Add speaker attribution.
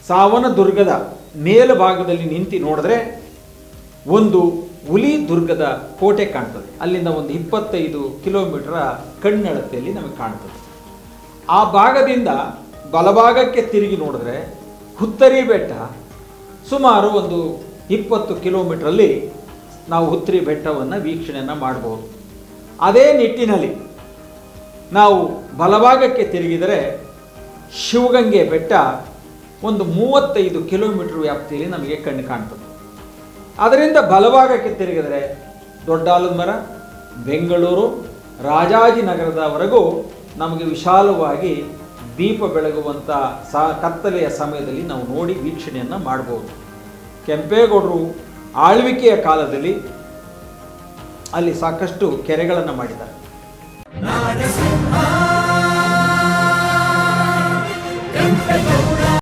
Speaker 1: ಸಾವನ ದುರ್ಗದ ಮೇಲುಭಾಗದಲ್ಲಿ ನಿಂತು ನೋಡಿದ್ರೆ ಒಂದು ಹುಲಿ ದುರ್ಗದ ಕೋಟೆ ಕಾಣ್ತದೆ. ಅಲ್ಲಿಂದ ಒಂದು 25 ಕಿಲೋಮೀಟರ್ ಕಣ್ಣಳತೆಯಲ್ಲಿ ನಮಗೆ ಕಾಣ್ತದೆ. ಆ ಭಾಗದಿಂದ ಬಲಭಾಗಕ್ಕೆ ತಿರುಗಿ ನೋಡಿದ್ರೆ ಹುತ್ತರಿ ಬೆಟ್ಟ ಸುಮಾರು ಒಂದು 20 ಕಿಲೋಮೀಟ್ರಲ್ಲಿ ನಾವು ಹುತ್ತರಿ ಬೆಟ್ಟವನ್ನು ವೀಕ್ಷಣೆಯನ್ನು ಮಾಡಬಹುದು. ಅದೇ ನಿಟ್ಟಿನಲ್ಲಿ ನಾವು ಬಲಭಾಗಕ್ಕೆ ತಿರುಗಿದರೆ ಶಿವಗಂಗೆ ಬೆಟ್ಟ ಒಂದು 35 ಕಿಲೋಮೀಟರ್ ವ್ಯಾಪ್ತಿಯಲ್ಲಿ ನಮಗೆ ಕಣ್ಣು ಕಾಣ್ತದೆ. ಅದರಿಂದ ಬಲಭಾಗಕ್ಕೆ ತಿರುಗಿದರೆ ದೊಡ್ಡಾಲದ ಮರ, ಬೆಂಗಳೂರು, ರಾಜಾಜಿನಗರದವರೆಗೂ ನಮಗೆ ವಿಶಾಲವಾಗಿ ದೀಪ ಬೆಳಗುವಂಥ ಕತ್ತಲೆಯ ಸಮಯದಲ್ಲಿ ನಾವು ನೋಡಿ ವೀಕ್ಷಣೆಯನ್ನು ಮಾಡ್ಬೋದು. ಕೆಂಪೇಗೌಡರು ಆಳ್ವಿಕೆಯ ಕಾಲದಲ್ಲಿ ಅಲ್ಲಿ ಸಾಕಷ್ಟು ಕೆರೆಗಳನ್ನು ಮಾಡಿದ್ದಾರೆ.
Speaker 2: ನಾಡಸಿಂಹ